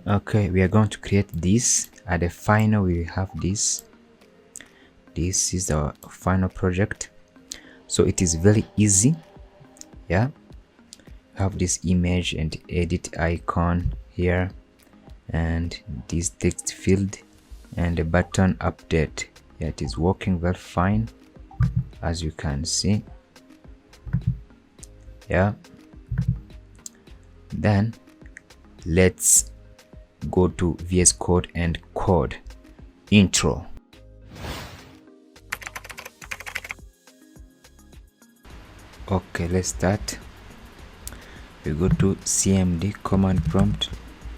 Okay, we are going to create this. At the final we have this. This is our final project, so it is very easy. Yeah, have this image and edit icon here, and this text field and the button update. Yeah, it is working very fine, as you can see. Yeah, then let's go to VS Code and code intro. Okay, let's start. We go to cmd command prompt,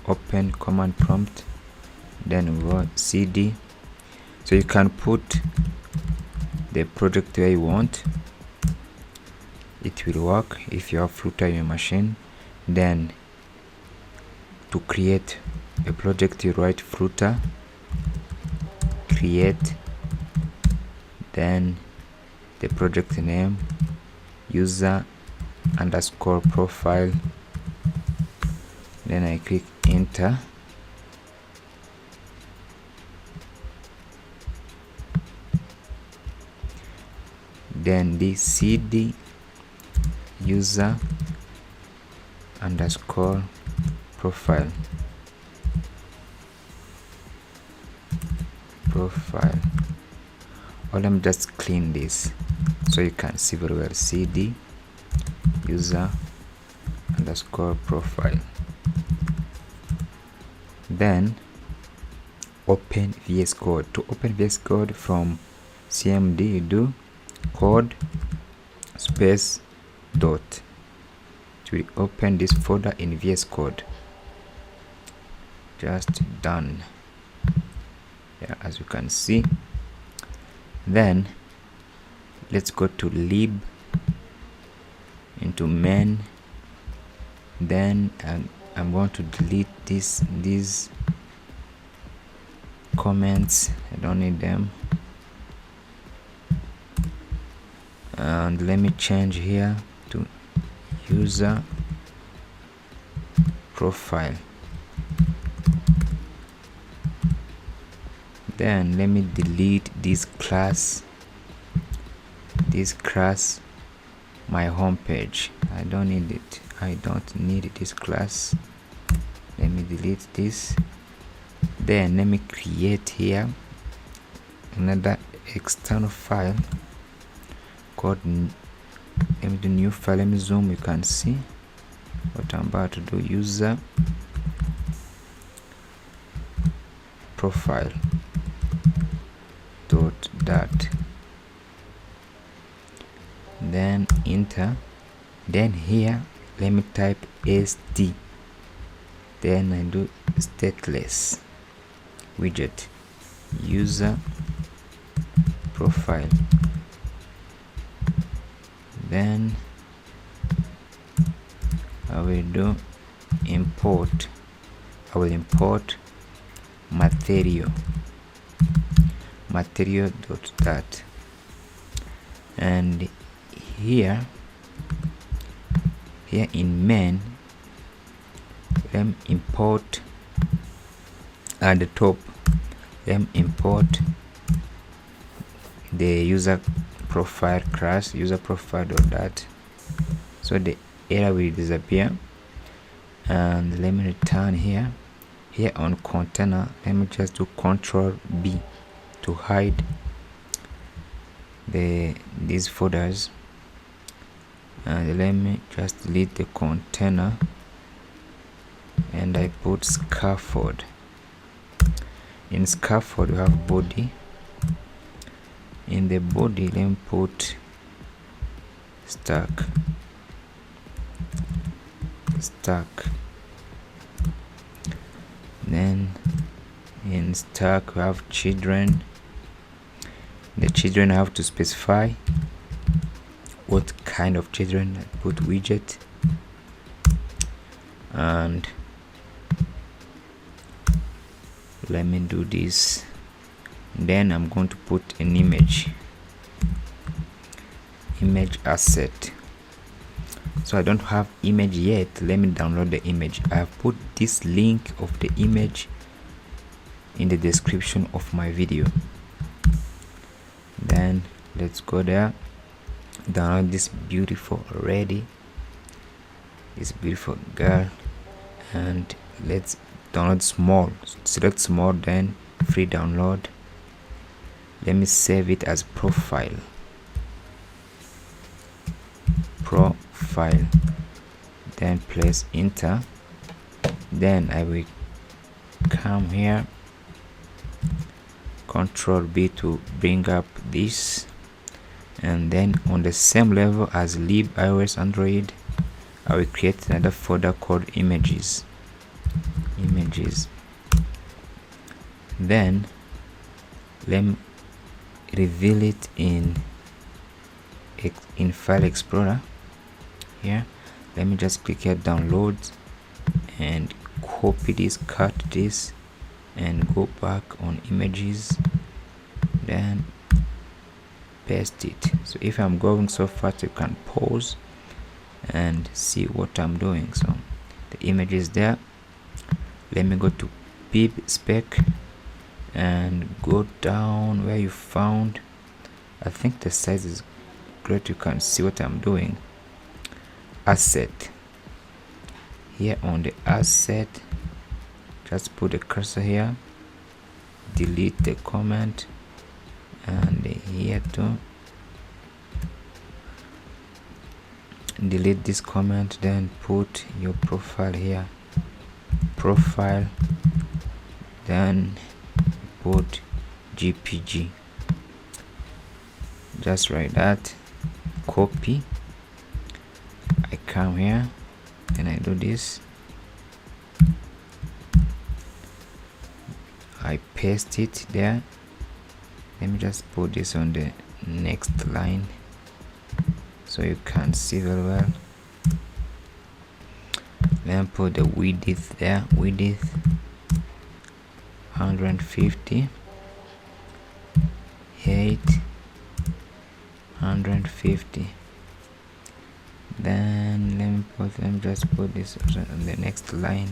open command prompt, then we go cd. So you can put the project where you want. It will work if you have Flutter in your machine. Then to create a project, you write Flutter create, then the project name, user underscore profile, then I click enter. Then the cd user underscore profile. Or let me just clean this so you can see very well. cd user underscore profile. Then open VS Code. To open VS Code from cmd, you do code space dot. It will open this folder in VS Code. Just done. Yeah, as you can see. Then let's go to lib, into main. Then I'm going to delete these comments. I don't need them. And let me change here to user profile. Then let me delete this class my home page. I don't need it. I don't need this class. Let me delete this. Then let me create here another external file called, let me do new file. Let me zoom. You can see what I'm about to do. User profile dot dat. Then enter. Then here let me type st. Then I do stateless widget user profile. Then I will do import. I will import material.dat. And here in main, let me import at the top. Let me import the user profile class, user profile.dat, so the error will disappear. And let me return here on container. Let me just do Ctrl B to hide these folders. And let me just delete the container, and I put scaffold. In scaffold we have body. In the body let me put stack. Then in stack we have children. The children have to specify what kind of children. I put widget. And let me do this. Then I'm going to put an image asset. So I don't have image yet. Let me download the image. I have put this link of the image in the description of my video. Then let's go there, download this beautiful this beautiful girl, and let's download small. Select small, then free download. Let me save it as profile, then press enter. Then I will come here, Control B to bring up this, and then on the same level as lib iOS Android, I will create another folder called images. Then let me reveal it in File Explorer. Here, let me just click here, download, and copy this, cut this, and go back on images, then paste it. So if I'm going so fast, you can pause and see what I'm doing. So the image is there. Let me go to pip spec and go down where you found, I think the size is great, you can see what I'm doing. Asset. Here on the asset, just put the cursor here, delete the comment, and here too, delete this comment, then put your profile here, profile, then put JPG, just write that, copy. I come here and I do this, I paste it there. Let me just put this on the next line so you can see very well. Then put the width there, width 150, height 150. Then let me just put this on the next line.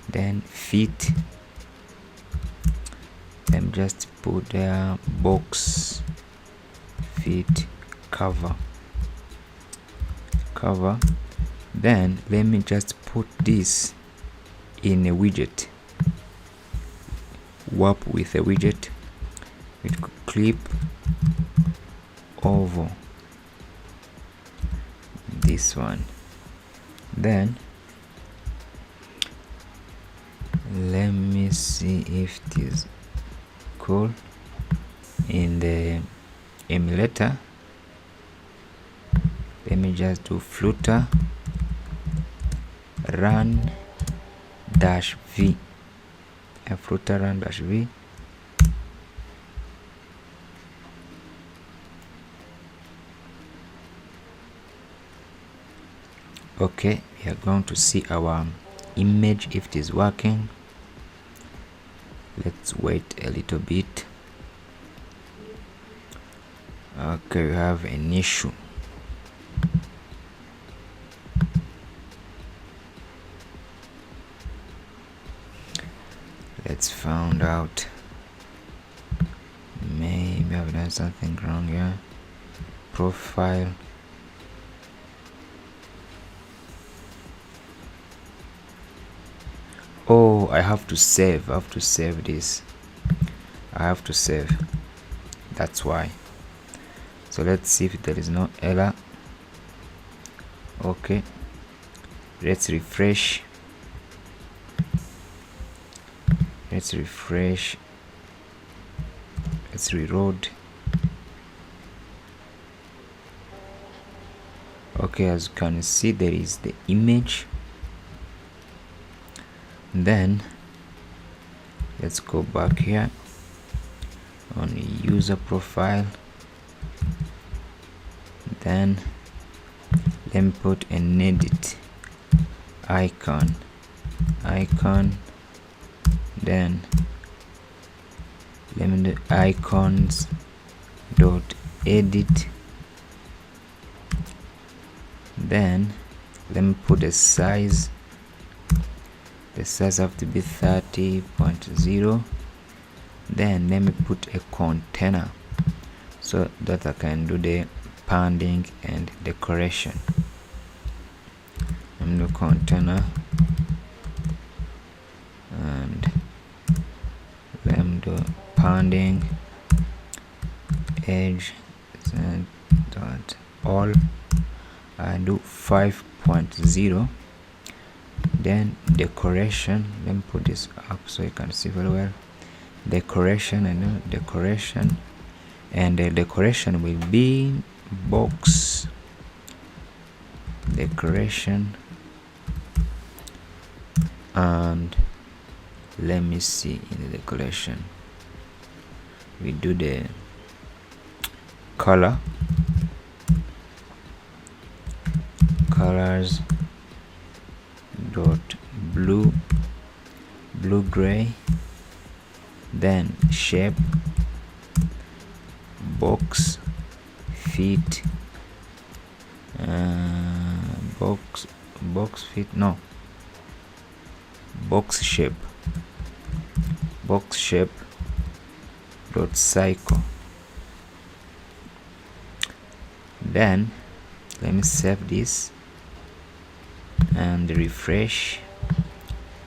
Then feet, let me just put the box feet cover. Then let me just put this in a widget, warp with a widget with clip over this one. Then let me see if it is cool. In the emulator, let me just do Flutter run -v, a Flutter run -v. Okay, we are going to see our image if it is working. Let's wait a little bit. Okay, we have an issue. Let's find out. Maybe I've done something wrong here. Profile. Oh, I have to save. This. I have to save. That's why. So let's see if there is no error. Okay. Let's refresh. Let's reload. Okay, as you can see, there is the image. Then let's go back here on user profile. Then let me put an edit icon. Then let me do icons dot edit. Then let me put the size have to be 30.0. then let me put a container so that I can do the padding and decoration. I'm the container and let me do padding edge and dot all. I do 5.0. then decoration, let me put this up so you can see very well. Decoration and decoration, and the decoration will be box decoration. And let me see, in the decoration we do the colors dot blue gray, then shape box fit box shape dot cycle. Then let me save this and refresh.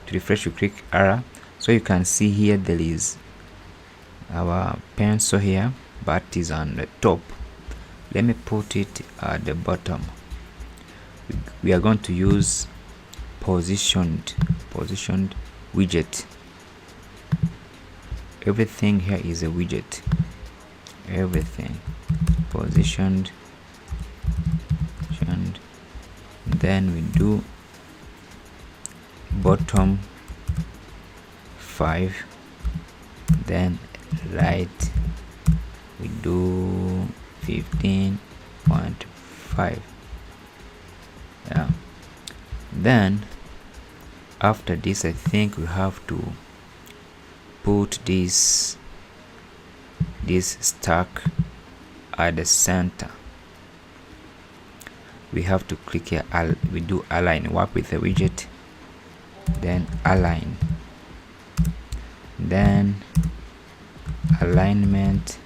To refresh, you click R. So you can see here there is our pencil here, but it is on the top. Let me put it at the bottom. We are going to use positioned widget. Everything here is a widget. Everything positioned. Then we do bottom 5, then right we do 15.5. yeah. Then after this, I think we have to put this stack at the center. We have to click here, we do align, work with the widget, then align, then alignment,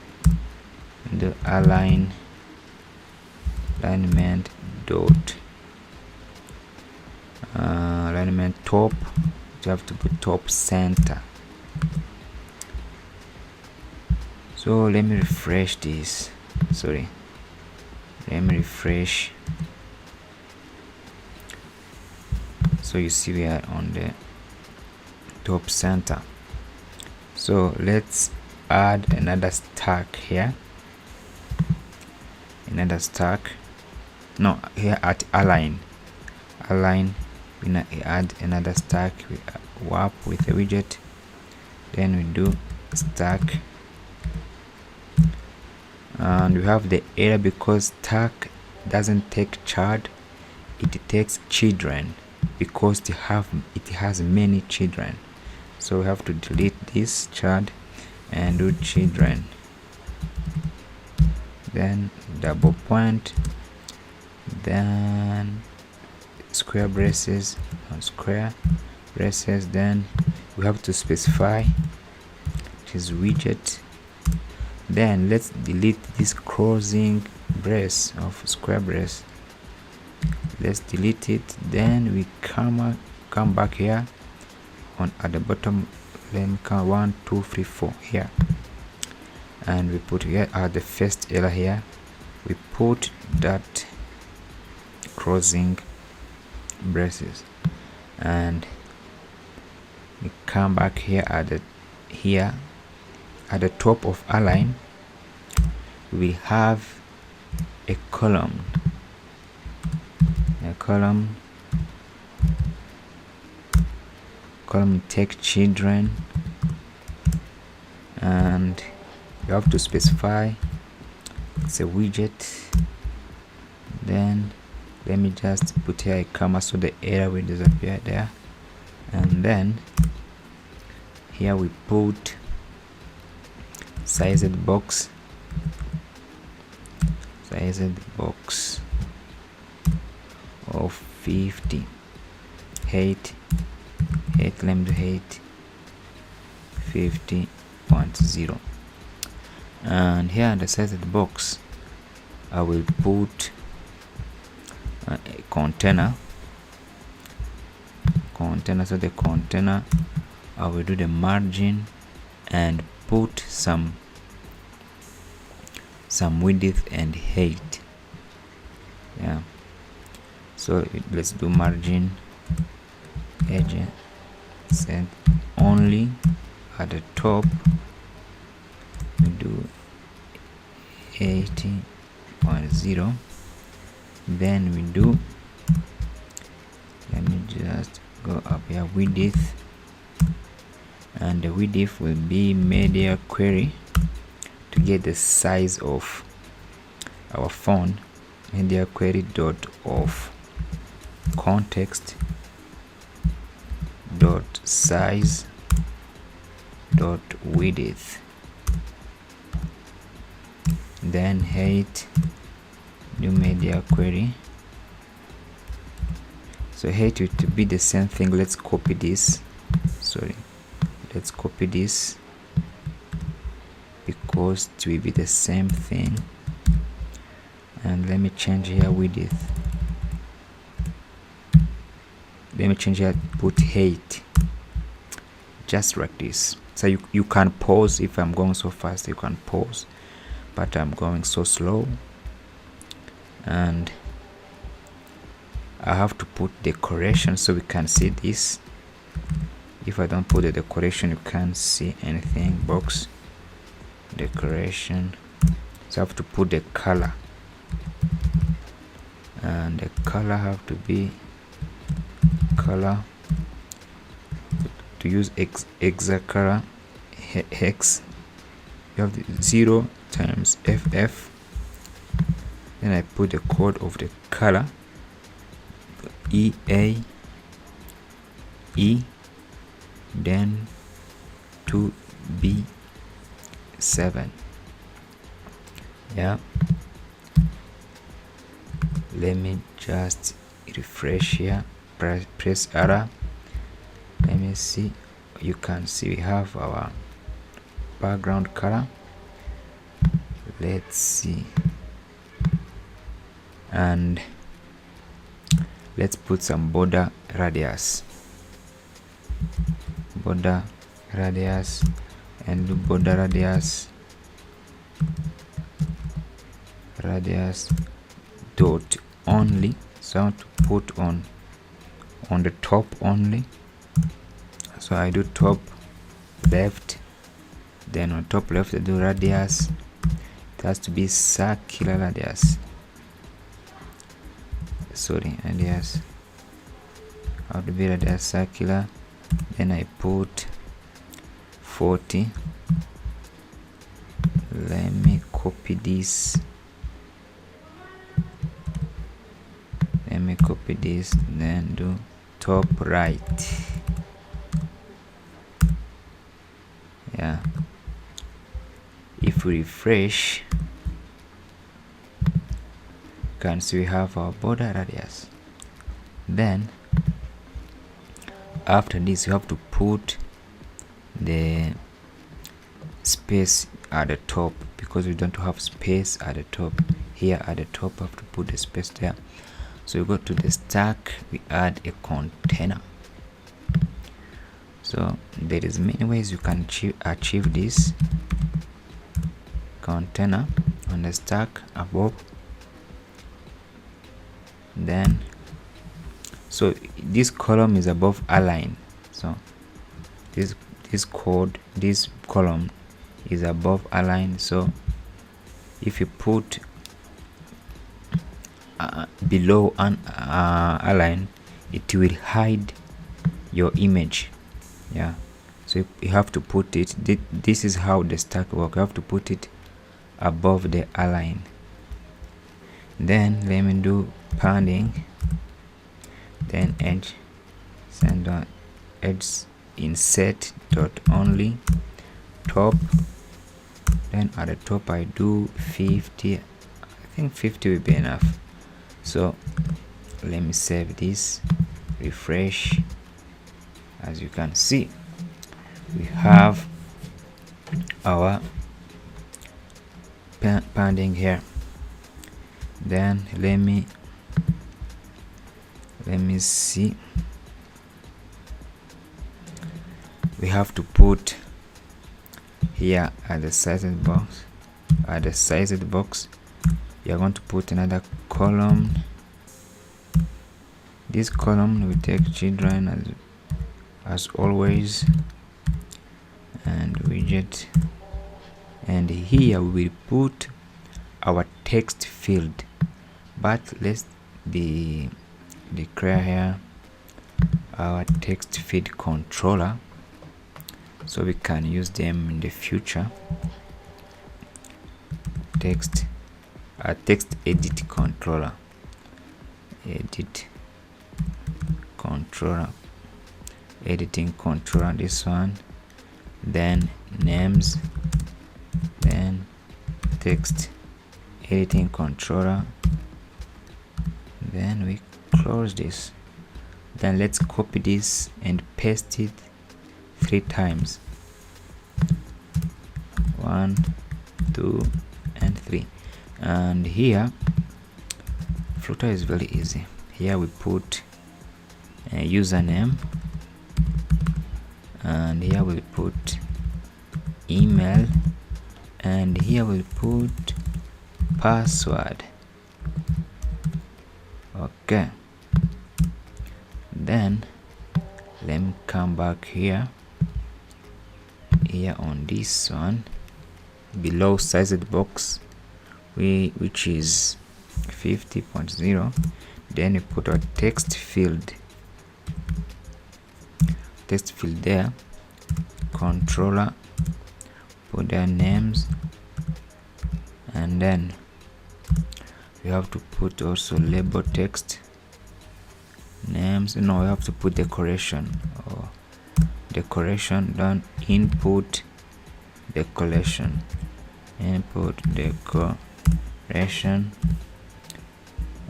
the alignment dot alignment top. You have to put top center. So let me refresh this. Let me refresh. So you see we are on the top center. So let's add another stack here. Here at align, we add another stack. We warp with the widget, then we do stack, and we have the error because stack doesn't take child, it takes children, because it has many children. So we have to delete this child and do children, then double point, then square braces, then we have to specify it is widget. Then let's delete this crossing brace of square brace. Let's delete it. Then we come back here at the bottom. Let me count 1 2 3 4 here, and we put here at the first error here. We put that crossing braces, and we come back here at the top of align. We have a column take children, and you have to specify it's a widget. Then let me just put here a comma so the error will disappear there, and then here we put sized box of 50 height, let me do height 50.0. And here on the size of the box I will put a container. So the container I will do the margin and put some width and height. Yeah, so let's do margin edge set only at the top. We do 80.0. then we do, let me just go up here, width, and the width will be media query to get the size of our font. Media query dot of context dot size dot width, then height, new media query. So height will be the same thing. Let's copy this, let's copy this because it will be the same thing. And let me change here width, let me change here, put height, just like this. So you can pause. If I'm going so fast you can pause, but I'm going so slow and I have to put decoration so we can see this. If I don't put the decoration you can't see anything. Box decoration, so I have to put the color, and the color have to be color, to use exact color hex. You have the 0 times ff, then I put the code of the color EAE, then 2B7. yeah, let me just refresh here, press R. Let me see, you can see we have our background color. Let's see, and let's put some border radius, and do border radius dot only. So I want to put on the top only, so I do top left, then on top left I do radius. It has to be circular radius, radius, how to be radius circular. Then I put 40. Let me copy this, then do top right. Yeah, if we refresh you can see we have our border radius. Then after this you have to put the space at the top, because we don't have space at the top. Here at the top I have to put the space there. So we go to the stack, we add a container. So there is many ways you can achieve this. Container on the stack above, then so this column is above align, so this column is above align. So if you put below an align, it will hide your image. Yeah, so you have to put it, this is how the stack works. You have to put it above the align. Then let me do padding, then edge, send on edge insert dot only top, then at the top I do 50. I think 50 will be enough. So let me save this, refresh. As you can see, we have our padding here. Then let me see. We have to put here at the sized box. At the sized box, you are going to put another column. This column will take children as always, and widget, and here we will put our text field, but let's declare here our text field controller so we can use them in the future. Text edit controller, editing controller, this one. Then names, then text editing controller. Then we close this. Then let's copy this and paste it 3 times. 1, 2, and 3. And here Flutter is very easy. Here we put a username, and here we'll put email, and here we'll put password. Okay, then let me come back here on this one below sized box, which is 50.0. then we put our text field there, controller, put their names, and then we have to put also label text names. No, we have to put decoration, then input decoration,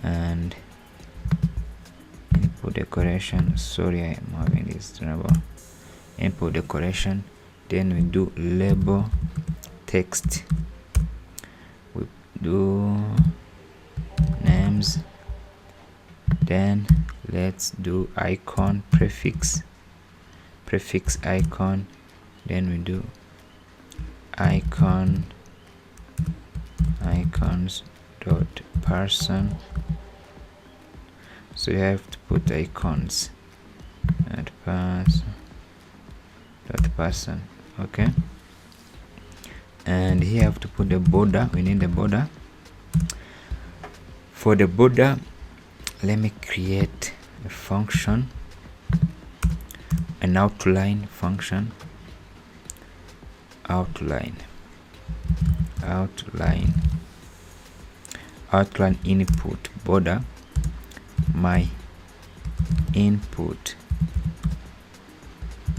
and input decoration. Sorry, I am having this trouble. Input decoration, then we do label text, we do names, then let's do icon prefix icon, then we do icons dot person. So you have to put icons at person. Okay, and here you have to put the border. We need the border. For the border, let me create a function, an outline function. Outline input border, my input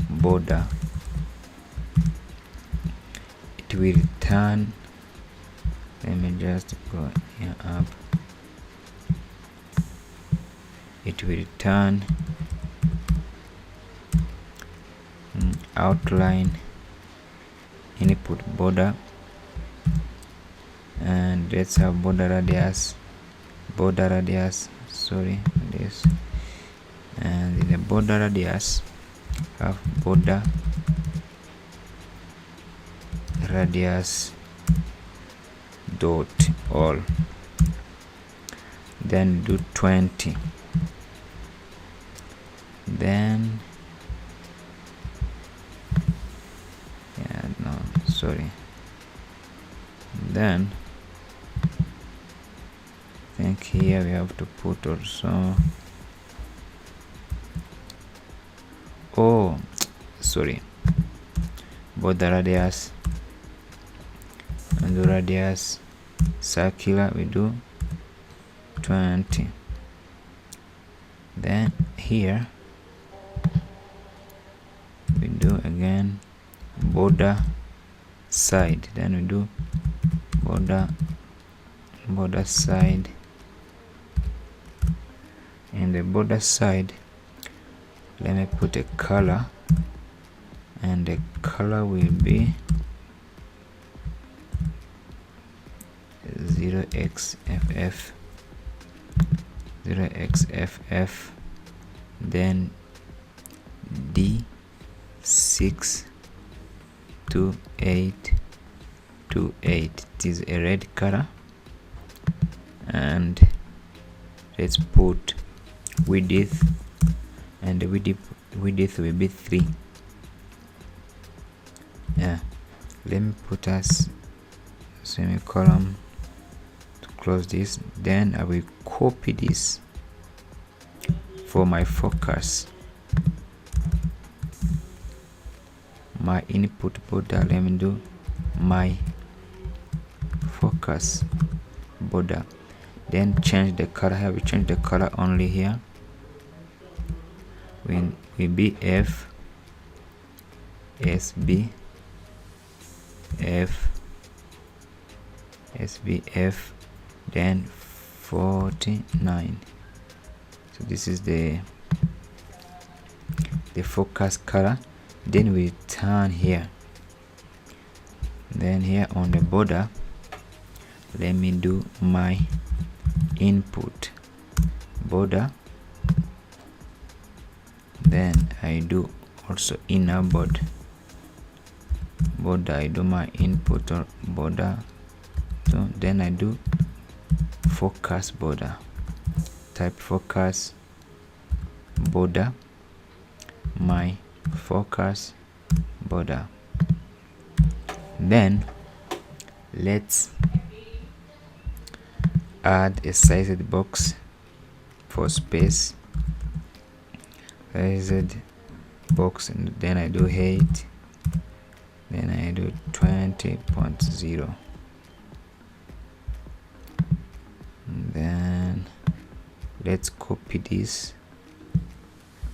border. It will return, let me just go here up, it will return outline input border, and let's have border radius, sorry, this, and in the border radius have border radius dot all, then do 20, then then I think here we have to put also, border radius, and the radius circular we do 20. Then here we do again border side, then we do border side in the border side, let me put a color, and the color will be 0xff, then D62828. It is a red color, and let's put width, and the width will be 3. Yeah, let me put us semicolon to close this. Then I will copy this for my focus, my input border. Let me do my focus border, then change the color. Have we change the color only here? When we be SBF, then 49. So this is the focus color. Then we turn here, then here on the border, let me do my input border, then I do also inner border. I do my input or border, so then I do focus border, type focus border, my focus border. Then let's add a sized box for space, sized box, and then I do height, then I do 20.0. Then let's copy this,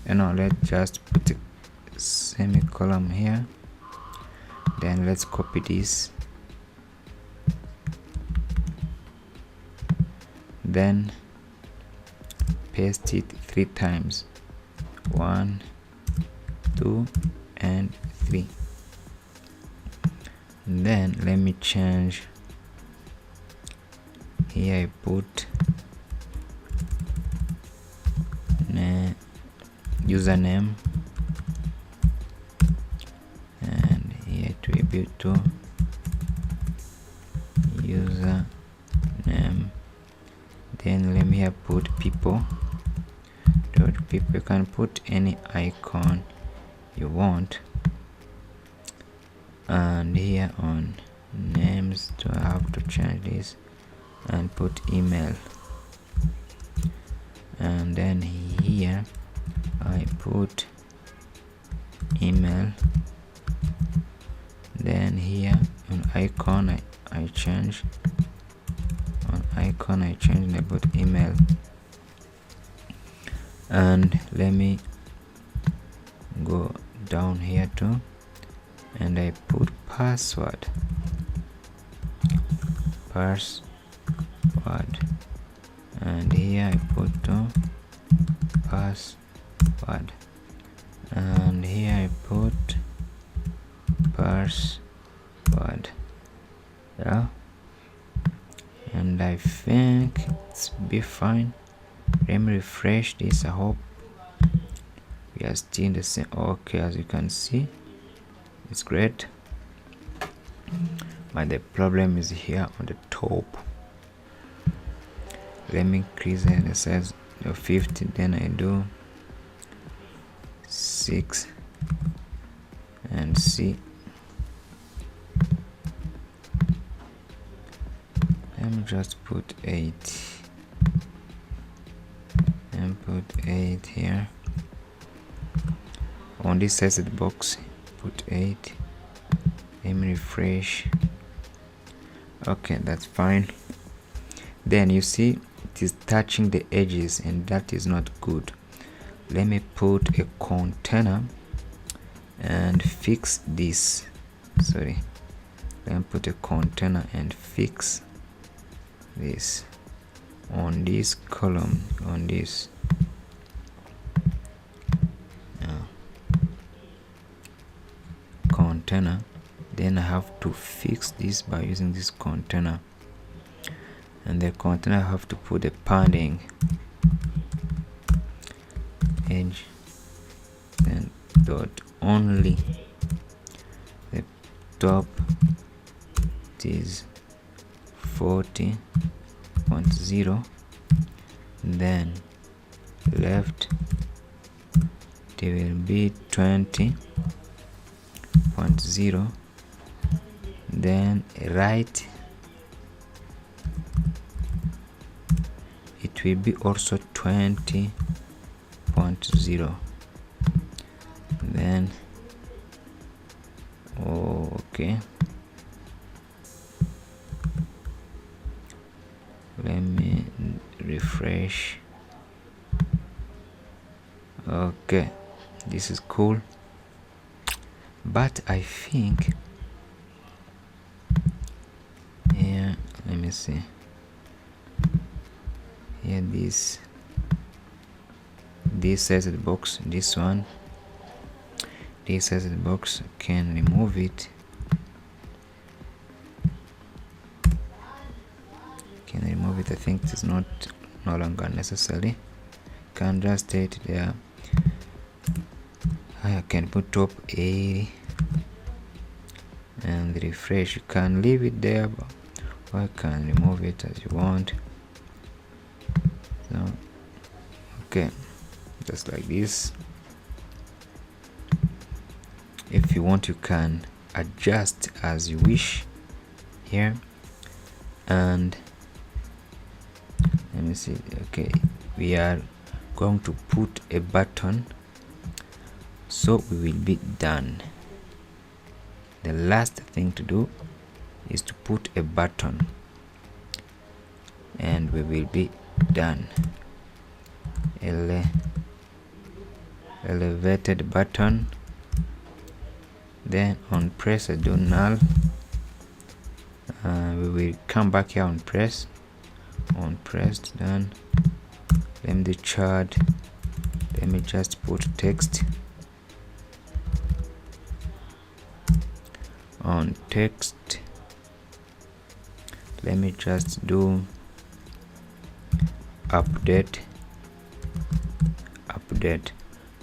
and now let's just put a semicolon here. Then let's copy this, then paste it 3 times, 1, 2, and 3. And then let me change here. I put username, and here it will be to username. Then let me have put people. You can put any icon you want, and here on names, so I have to change this and put email, and then here I put email. Then here on icon I change, on icon I change and I put email, and let me go down here too, and I put password, and here I put password, and here I put password. Yeah, and I think it's be fine. Let me refresh this. I hope we are still the same. Okay, as you can see, it's great, but the problem is here on the top. Let me increase the size of 50, then I do 6 and see. Let me just put 8 and put 8 here on this sized box. Put 8. Let me refresh. Okay, that's fine. Then you see it is touching the edges, and that is not good. Let me put a container and fix this. Sorry, let me put a container and fix this on this column, on this container, then I have to fix this by using this container, and the container I have to put the padding edge, then dot only the top is 40.0, then left it will be 20.0, then right it will be also 20.0, then okay, let me refresh. Okay, this is cool, but I think, yeah, let me see here, this size of the box, this one, this size of the box, can remove it, I think it is no longer necessary. Can just state it there. I can put top 80 and refresh. You can leave it there, or you can remove it as you want. So okay, just like this. If you want, you can adjust as you wish here. And let me see. Okay, we are going to put a button, so we will be done. The last thing to do is to put a button, and we will be done. Elevated button, then on press I do null. We will come back here on press, done. Let me do chart, let me just put text. On text, let me just do update,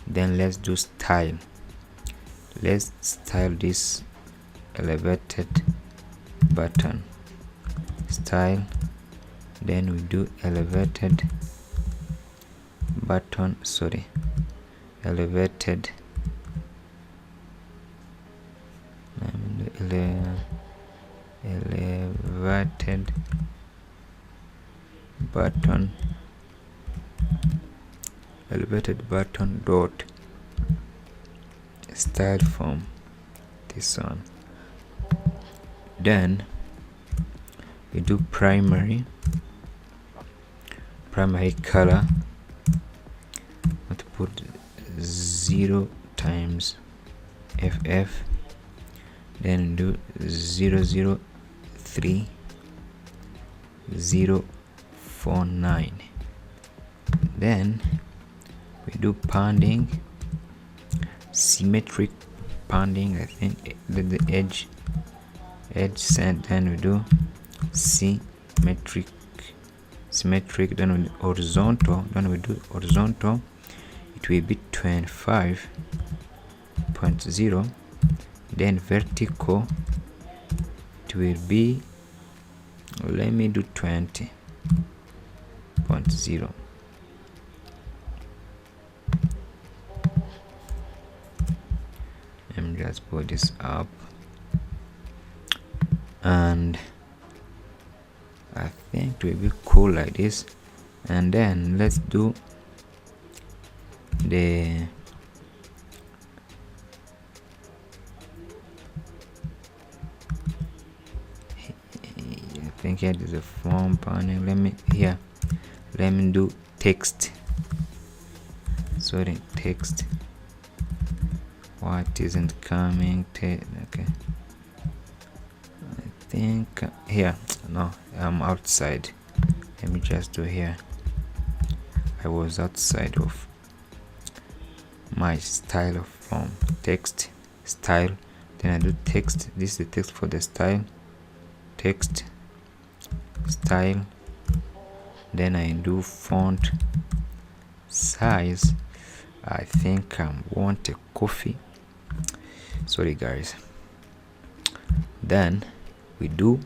then let's do style. Let's style this elevated button, style, then we do elevated button, elevated button dot style from this one. Then we do primary color. Want to put 0 times FF, then do 003,049. Then we do padding, symmetric padding, I think, the edge set, then we do symmetric, then we do horizontal, it will be 25.0, then vertical it will be, let me do 20.0. Let me just put this up, and I think it will be cool like this. And then let's do the I think here is a form panel. Let me do text. Text. What isn't coming? Okay, I think here. No, I'm outside. Let me just do here. I was outside of my style of form. Text style, Then I do text. This is the text for the style. Text, style. Then I do font size. I think I want a coffee. Sorry guys. Then we do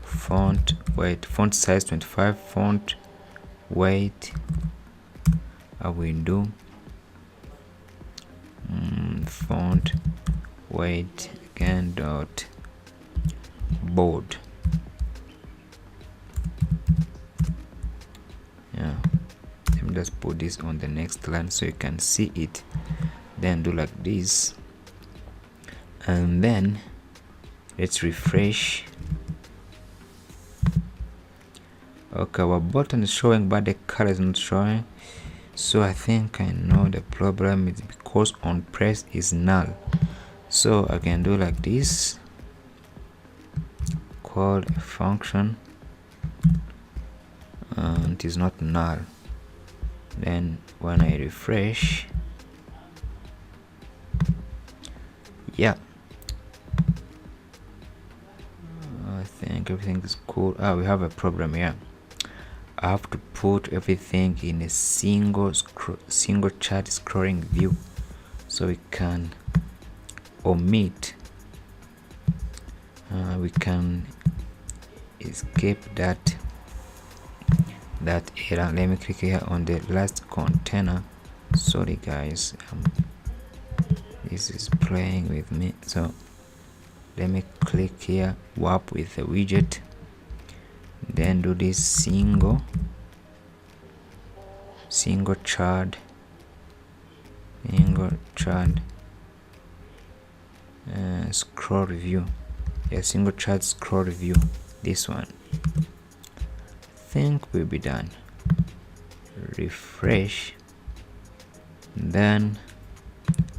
font weight, font size 25, font weight. I will do font weight again dot bold. Yeah, let me just put this on the next line so you can see it. Then do like this, and then let's refresh. Okay, our button is showing but the color is not showing, so I think I know the problem is because on press is null. So I can do like this, call a function and it is not null. Then when I refresh, yeah, I think everything is cool. We have a problem here. I have to put everything in a single chart scrolling view, so we can omit, we can escape that error. Let me click here on the last container. Sorry guys, this is playing with me. So let me click here, warp with the widget, then do this single chart scroll view. Yeah, single chart scroll view. This one think will be done. Refresh, then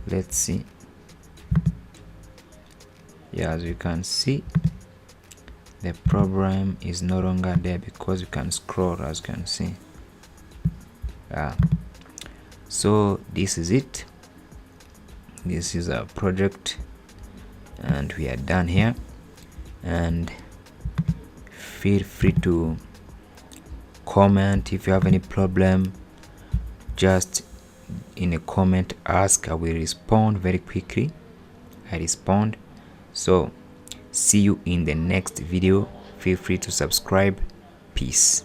let's see. Yeah, as you can see, the problem is no longer there because you can scroll, as you can see. So this is it. This is our project and we are done here. And feel free to comment if you have any problem. Just in a comment ask. I will respond very quickly. I respond. So see you in the next video. Feel free to subscribe. Peace.